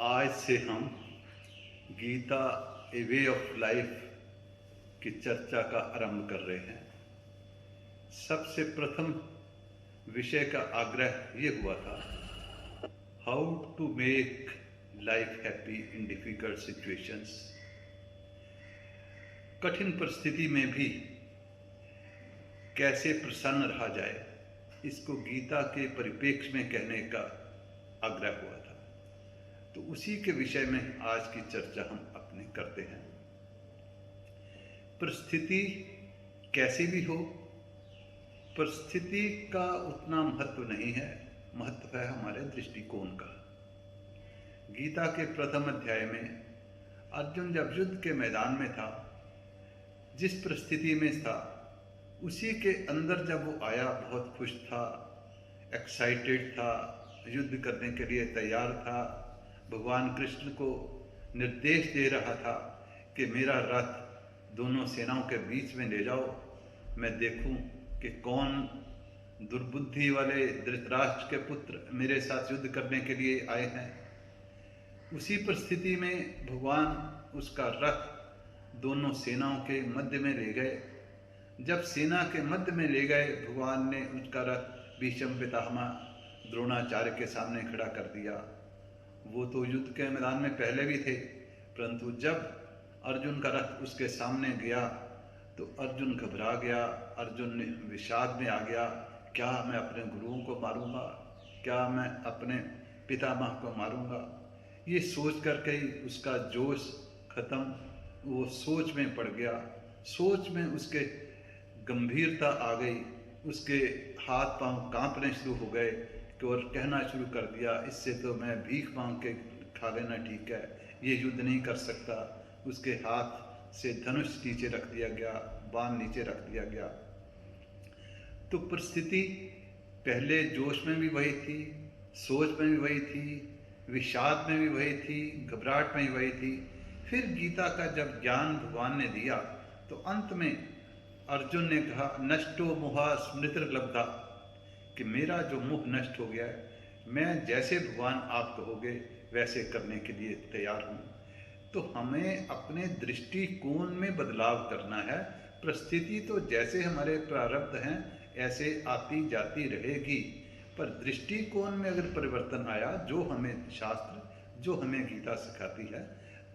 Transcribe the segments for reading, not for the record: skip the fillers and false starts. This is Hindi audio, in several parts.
आज से हम गीता ए वे ऑफ लाइफ की चर्चा का आरंभ कर रहे हैं। सबसे प्रथम विषय का आग्रह ये हुआ था, how to make life happy in difficult situations. कठिन परिस्थिति में भी कैसे प्रसन्न रहा जाए, इसको गीता के परिप्रेक्ष्य में कहने का आग्रह हुआ था। तो उसी के विषय में आज की चर्चा हम अपने करते हैं। परिस्थिति कैसी भी हो, परिस्थिति का उतना महत्व नहीं है, महत्व है हमारे दृष्टिकोण का। गीता के प्रथम अध्याय में अर्जुन जब युद्ध के मैदान में था, जिस परिस्थिति में था, उसी के अंदर जब वो आया बहुत खुश था, एक्साइटेड था, युद्ध करने के लिए तैयार था। भगवान कृष्ण को निर्देश दे रहा था कि मेरा रथ दोनों सेनाओं के बीच में ले जाओ, मैं देखूं कि कौन दुर्बुद्धि वाले धृतराष्ट्र के पुत्र मेरे साथ युद्ध करने के लिए आए हैं। उसी परिस्थिति में भगवान उसका रथ दोनों सेनाओं के मध्य में ले गए। जब सेना के मध्य में ले गए, भगवान ने उसका रथ भीष्म पितामह द्रोणाचार्य के सामने खड़ा कर दिया। वो तो युद्ध के मैदान में पहले भी थे, परंतु जब अर्जुन का रथ उसके सामने गया तो अर्जुन घबरा गया। अर्जुन ने विषाद में आ गया, क्या मैं अपने गुरुओं को मारूंगा, क्या मैं अपने पितामह को मारूंगा। ये सोच करके ही उसका जोश खत्म, वो सोच में पड़ गया। सोच में उसके गंभीरता आ गई, उसके हाथ पांव कांपने शुरू हो गए और कहना शुरू कर दिया, इससे तो मैं भीख मांग के खा लेना ठीक है, ये युद्ध नहीं कर सकता। उसके हाथ से धनुष नीचे रख दिया गया, बाण नीचे रख दिया गया। तो परिस्थिति पहले जोश में भी वही थी, सोच में भी वही थी, विषाद में भी वही थी, घबराहट में भी वही थी। फिर गीता का जब ज्ञान भगवान ने दिया तो अंत में अर्जुन ने कहा, नष्टो मोहा स्मृतिर्लब्धा, कि मेरा जो मोह नष्ट हो गया है, मैं जैसे भगवान आप कहोगे वैसे करने के लिए तैयार हूँ। तो हमें अपने दृष्टिकोण में बदलाव करना है। परिस्थिति तो जैसे हमारे प्रारब्ध हैं ऐसे आती जाती रहेगी, पर दृष्टिकोण में अगर परिवर्तन आया, जो हमें शास्त्र, जो हमें गीता सिखाती है,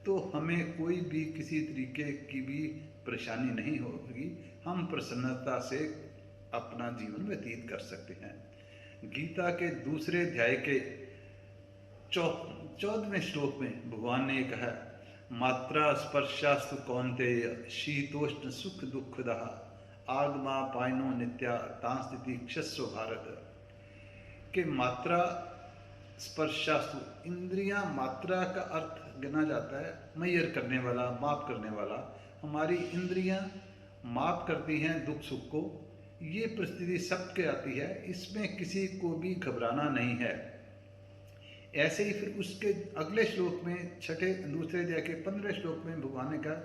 तो हमें कोई भी किसी तरीके की भी परेशानी नहीं होगी। हम प्रसन्नता से अपना जीवन व्यतीत कर सकते हैं। गीता के दूसरे अध्याय के 14वें श्लोक में भगवान ने कहा, मात्रा स्पर्शास्तु कौन्तेय शीतोष्ण सुख दुखदः आगमा पायनो नित्या तांस्थिति क्षस्व भारत। के मात्रा स्पर्शास्तु, इंद्रियां, मात्रा का अर्थ गिना जाता है मेजर करने वाला, माप करने वाला। हमारी इंद्रियां माप करती हैं दुख सुख को। ये परिस्थिति सबके आती है, इसमें किसी को भी घबराना नहीं है। ऐसे ही फिर उसके अगले श्लोक में दूसरे अध्याय के 15वें श्लोक में भगवान ने कहा,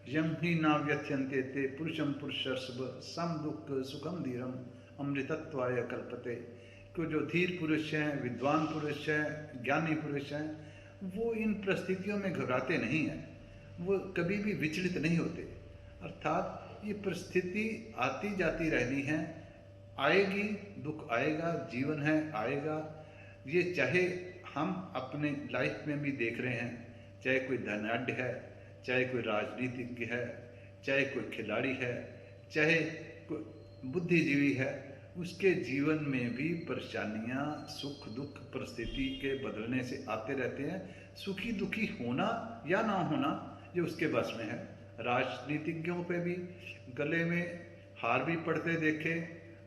यम ही ना व्यथ्यन्ते ते पुरुषम पुरुषर्षभ सम दुख सुखम धीरम अमृतत्वाय कल्पते। कि जो धीर पुरुष हैं, विद्वान पुरुष हैं, ज्ञानी पुरुष हैं, वो इन परिस्थितियों में घबराते नहीं हैं, वो कभी भी विचलित नहीं होते। अर्थात ये परिस्थिति आती जाती रहनी है, आएगी, दुख आएगा, जीवन है, आएगा। ये चाहे हम अपने लाइफ में भी देख रहे हैं, चाहे कोई धनाढ़ है, चाहे कोई राजनीतिज्ञ है, चाहे कोई खिलाड़ी है, चाहे कोई बुद्धिजीवी है, उसके जीवन में भी परेशानियां, सुख दुख परिस्थिति के बदलने से आते रहते हैं। सुखी दुखी होना या ना होना ये उसके बस में है। राजनीतिज्ञों पे भी गले में हार भी पड़ते देखे,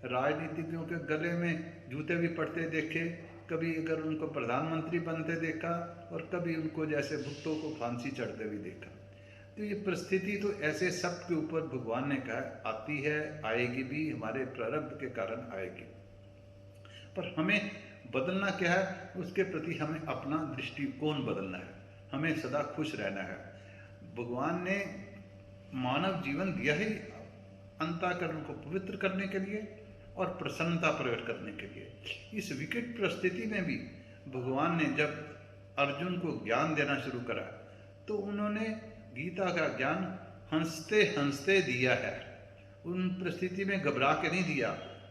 राजनीतिज्ञों के गले में जूते भी पड़ते देखे, कभी अगर उनको प्रधानमंत्री बनते देखा और कभी उनको जैसे भुट्टो को फांसी चढ़ते भी देखा। तो ये परिस्थिति तो ऐसे सब के ऊपर भगवान ने कहा आती है, आएगी भी, हमारे प्रारब्ध के कारण आएगी। पर हमें बदलना क्या है, उसके प्रति हमें अपना दृष्टिकोण बदलना है, हमें सदा खुश रहना है। भगवान ने मानव जीवन दिया ही अंतःकरण को पवित्र करने के लिए और प्रसन्नता प्रकट करने के लिए। इस विकट परिस्थिति में भी भगवान ने जब अर्जुन को ज्ञान देना शुरू करा, तो उन्होंने गीता का ज्ञान हंसते हंसते दिया है। उन परिस्थिति में घबरा के नहीं दिया।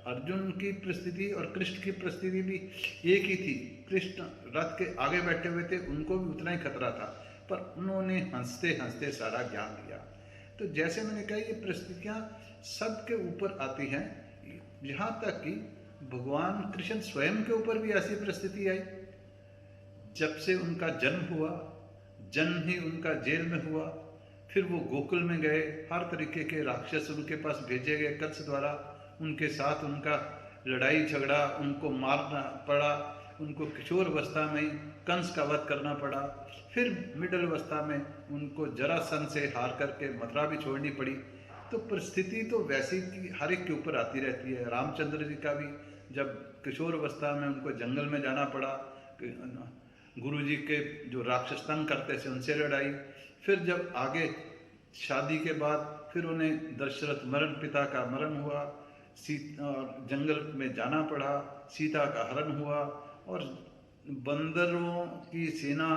अर्जुन की परिस्थिति और कृष्ण की परिस्थिति भी एक ही थी। कृष्ण रथ के आगे बैठे हुए थे, उनको भी उतना ही खतरा था, पर उन्होंने हंसते हंसते सारा ज्ञान दिया। तो जैसे मैंने कहा, ये परिस्थितियाँ सबके ऊपर आती हैं, यहाँ तक कि भगवान कृष्ण स्वयं के ऊपर भी ऐसी परिस्थिति आई। जब से उनका जन्म हुआ, जन्म ही उनका जेल में हुआ, फिर वो गोकुल में गए, हर तरीके के राक्षस उनके पास भेजे गए कंस द्वारा, उनके साथ उनका लड़ाई झगड़ा, उनको मारना पड़ा, उनको किशोर अवस्था में कंस का वध करना पड़ा, फिर मिडिल अवस्था में उनको जरासंध से हार करके मथुरा भी छोड़नी पड़ी। तो परिस्थिति तो वैसी कि हर एक के ऊपर आती रहती है। रामचंद्र जी का भी जब किशोर अवस्था में उनको जंगल में जाना पड़ा, गुरु जी के जो राक्षस तंग करते थे उनसे लड़ाई, फिर जब आगे शादी के बाद फिर उन्हें दशरथ मरण, पिता का मरण हुआ, जंगल में जाना पड़ा, सीता का हरण हुआ, और बंदरों की सेना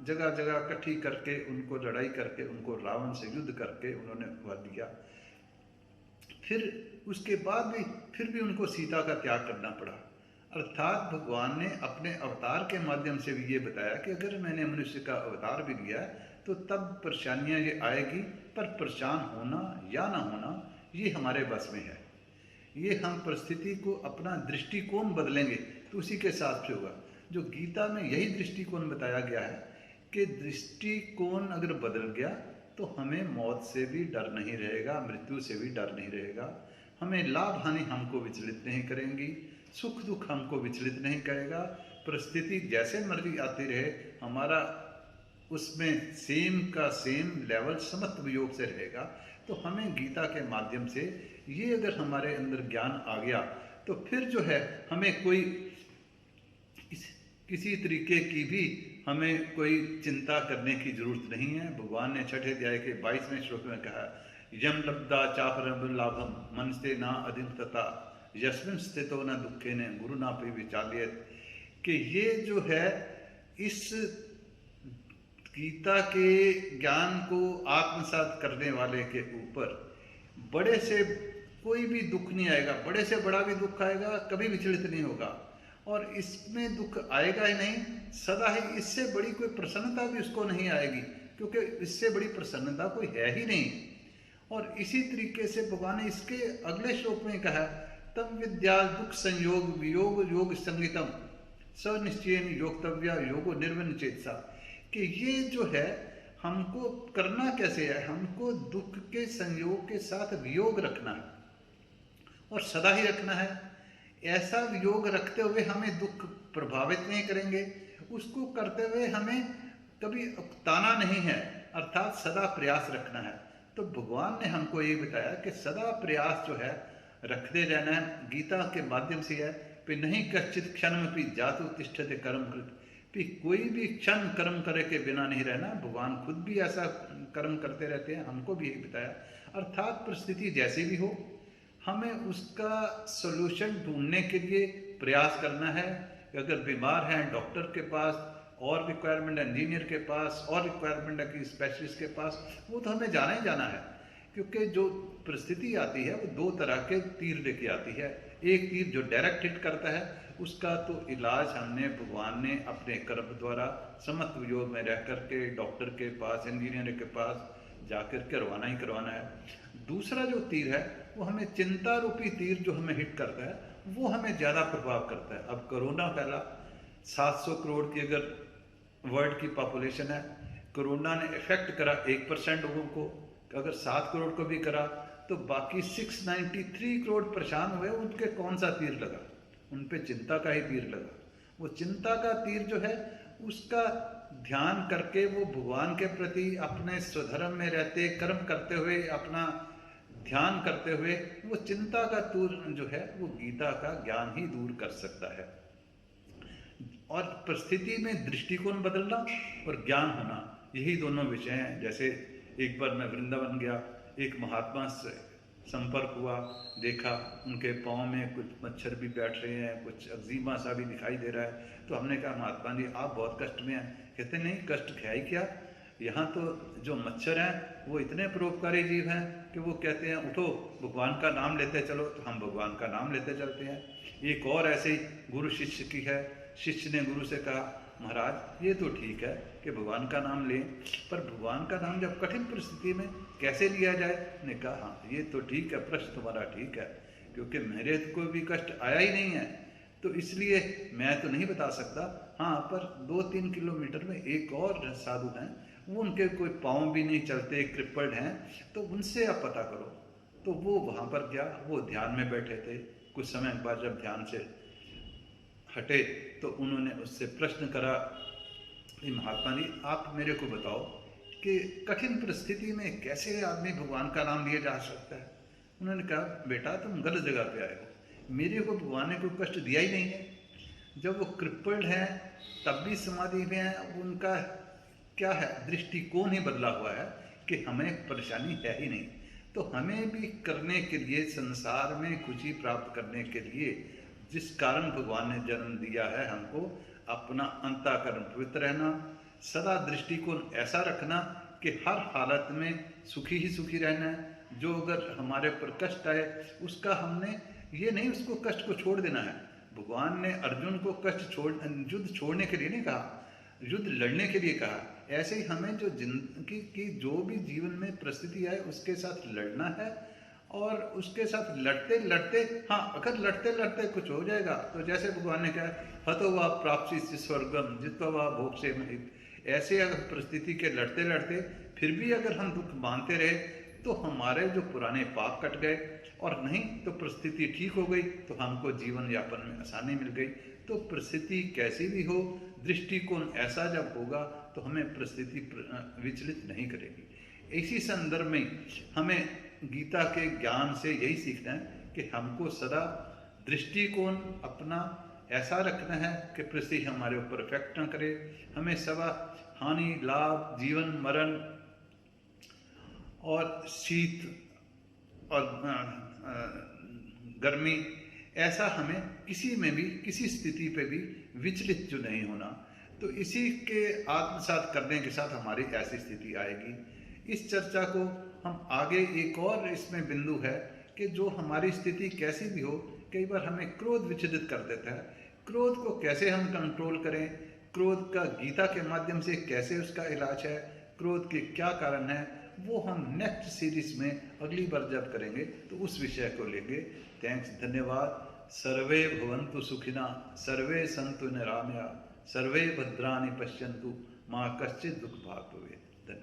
जगह जगह इकट्ठी करके उनको लड़ाई करके उनको रावण से युद्ध करके उन्होंने वध दिया। फिर उसके बाद भी फिर भी उनको सीता का त्याग करना पड़ा। अर्थात भगवान ने अपने अवतार के माध्यम से भी ये बताया कि अगर मैंने मनुष्य का अवतार भी लिया तो तब परेशानियां ये आएगी, पर परेशान होना या ना होना ये हमारे बस में है। ये हम परिस्थिति को अपना दृष्टिकोण बदलेंगे तो उसी के साथ से होगा। जो गीता में यही दृष्टिकोण बताया गया है कि दृष्टिकोण अगर बदल गया तो हमें मौत से भी डर नहीं रहेगा, मृत्यु से भी डर नहीं रहेगा, हमें लाभ हानि हमको विचलित नहीं करेंगी, सुख दुख हमको विचलित नहीं करेगा। परिस्थिति जैसे मर्जी आती रहे, हमारा उसमें सेम का सेम लेवल समत्व योग से रहेगा। तो हमें गीता के माध्यम से ये अगर हमारे अंदर ज्ञान आ गया तो फिर जो है हमें कोई किसी तरीके की भी हमें कोई चिंता करने की जरूरत नहीं है। भगवान ने छठे अध्याय के 22वें श्लोक में कहा, यम लब्धा चापरम लाभम मनस्ते ना अधितता यस्मिन् स्थितो न दुखे ने गुरु ना पे विचालियत। कि ये जो है इस गीता के ज्ञान को आत्मसात करने वाले के ऊपर बड़े से कोई भी दुख नहीं आएगा, बड़े से बड़ा भी दुख आएगा कभी विचलित नहीं होगा, और इसमें दुख आएगा ही नहीं, सदा ही इससे बड़ी कोई प्रसन्नता भी उसको नहीं आएगी, क्योंकि इससे बड़ी प्रसन्नता कोई है ही नहीं। और इसी तरीके से भगवान ने इसके अगले श्लोक में कहा, तम विद्या दुख संयोग वियोग योग संगीतम स निश्चयन योक्तव्या योगो निर्विन्न चेतसा। कि ये जो है हमको करना कैसे है, हमको दुख के संयोग के साथ वियोग रखना है और सदा ही रखना है। ऐसा वियोग रखते हुए हमें दुख प्रभावित नहीं करेंगे, उसको करते हुए हमें कभी उकताना नहीं है, अर्थात सदा प्रयास रखना है। तो भगवान ने हमको ये बताया कि सदा प्रयास जो है रखते रहना है। गीता के माध्यम से है कि नहीं कश्चित क्षणमपि जातु तिष्ठते कर्म कृत, कि कोई भी क्षण कर्म करे के बिना नहीं रहना। भगवान खुद भी ऐसा कर्म करते रहते हैं, हमको भी यही बताया। अर्थात परिस्थिति जैसी भी हो हमें उसका सॉल्यूशन ढूंढने के लिए प्रयास करना है। अगर बीमार हैं डॉक्टर के पास, और रिक्वायरमेंट है इंजीनियर के पास, और रिक्वायरमेंट है कि स्पेशलिस्ट के पास, वो तो हमें जाना ही जाना है। क्योंकि जो परिस्थिति आती है वो दो तरह के तीर लेके आती है। एक तीर जो डायरेक्ट हिट करता है, उसका तो इलाज हमने भगवान ने अपने कर्म द्वारा समत्व योग में रह करके डॉक्टर के पास, इंजीनियर के पास जाकर करवाना ही करवाना है। दूसरा जो तीर है वो हमें चिंता रूपी तीर जो हमें हिट करता है, वो हमें ज़्यादा प्रभाव करता है। अब कोरोना फैला, 700 करोड़ की अगर वर्ल्ड की पॉपुलेशन है, कोरोना ने इफेक्ट करा 1% लोगों को, अगर 7 करोड़ को भी करा तो बाकी 693 करोड़ परेशान हुए, उनके कौन सा तीर लगा? उन पे चिंता का ही तीर लगा। वो चिंता का तीर जो है उसका ध्यान करके वो भगवान के प्रति अपने स्वधर्म में रहते, कर्म करते हुए, अपना ध्यान करते हुए वो चिंता का तीर जो है वो गीता का ज्ञान ही दूर कर सकता है। और परिस्थिति में दृष्टिकोण बदलना और ज्ञान होना, यही दोनों विषय हैं। जैसे एक बार मैं वृंदावन गया, एक महात्मा संपर्क हुआ, देखा उनके पाँव में कुछ मच्छर भी बैठ रहे हैं, कुछ एक्जिमा सा भी दिखाई दे रहा है। तो हमने कहा महात्मा जी आप बहुत कष्ट में हैं। कहते नहीं, कष्ट है ही क्या, यहाँ तो जो मच्छर हैं वो इतने परोपकारी जीव हैं कि वो कहते हैं उठो भगवान का नाम लेते चलो, तो हम भगवान का नाम लेते चलते हैं। एक और ऐसे ही गुरु शिष्य की है। शिष्य ने गुरु से कहा महाराज ये तो ठीक है कि भगवान का नाम लें, पर भगवान का नाम जब कठिन परिस्थिति में कैसे लिया जाए। ने कहा हाँ ये तो ठीक है, प्रश्न तुम्हारा ठीक है, क्योंकि मेरे को भी कष्ट आया ही नहीं है, तो इसलिए मैं तो नहीं बता सकता। हाँ पर 2-3 किलोमीटर में एक और साधु हैं, वो उनके कोई पाँव भी नहीं चलते, क्रिपल्ड हैं, तो उनसे आप पता करो। तो वो वहाँ पर गया, वो ध्यान में बैठे थे। कुछ समय बाद जब ध्यान से हटे तो उन्होंने उससे प्रश्न करा कि महात्मा जी आप मेरे को बताओ कि कठिन परिस्थिति में कैसे आदमी भगवान का नाम लिया जा सकता है। उन्होंने कहा बेटा तुम गलत जगह पे आए हो, मेरे को भगवान ने कोई कष्ट दिया ही नहीं है। जब वो क्रिपल्ड हैं तब भी समाधि में है, उनका क्या है दृष्टिकोण ही बदला हुआ है कि हमें परेशानी है ही नहीं। तो हमें भी करने के लिए, संसार में खुशी प्राप्त करने के लिए जिस कारण भगवान ने जन्म दिया है हमको, अपना अंतःकरण पवित्र रहना, सदा दृष्टिकोण ऐसा रखना कि हर हालत में सुखी ही सुखी रहना है। जो अगर हमारे ऊपर कष्ट आए उसका हमने ये नहीं उसको कष्ट को छोड़ देना है। भगवान ने अर्जुन को कष्ट युद्ध छोड़ने के लिए नहीं कहा, युद्ध लड़ने के लिए कहा। ऐसे ही हमें जो जिंदगी की जो भी जीवन में परिस्थिति आए उसके साथ लड़ना है, और उसके साथ लड़ते लड़ते, हाँ अगर लड़ते लड़ते कुछ हो जाएगा तो जैसे भगवान ने कहा हतो वा प्राप्ति स्वर्गम जित्वा वा भोग से महित, ऐसे अगर परिस्थिति के लड़ते लड़ते फिर भी अगर हम दुख मानते रहे तो हमारे जो पुराने पाप कट गए, और नहीं तो परिस्थिति ठीक हो गई तो हमको जीवन यापन में आसानी मिल गई। तो परिस्थिति कैसी भी हो, दृष्टिकोण ऐसा जब होगा तो हमें परिस्थिति विचलित नहीं करेगी। इसी संदर्भ में हमें गीता के ज्ञान से यही सीखना है कि हमको सदा दृष्टिकोण अपना ऐसा रखना है कि परिस्थिति हमारे ऊपर इफेक्ट न करे। हमें सदा हानि लाभ, जीवन मरण और शीत और गर्मी, ऐसा हमें किसी में भी किसी स्थिति पे भी विचलित जो नहीं होना। तो इसी के आत्मसात करने के साथ हमारी ऐसी स्थिति आएगी। इस चर्चा को हम आगे, एक और इसमें बिंदु है कि जो हमारी स्थिति कैसी भी हो, कई बार हमें क्रोध विचलित कर देता है। क्रोध को कैसे हम कंट्रोल करें, क्रोध का गीता के माध्यम से कैसे उसका इलाज है, क्रोध के क्या कारण है, वो हम नेक्स्ट सीरीज में अगली बार जब करेंगे तो उस विषय को लेंगे। थैंक्स, धन्यवाद। सर्वे भवन्तु सुखिना, सर्वे सन्तु निरामया, सर्वे भद्राणि पश्यन्तु, माँ कश्चित् दुःख भाग् भवेत्।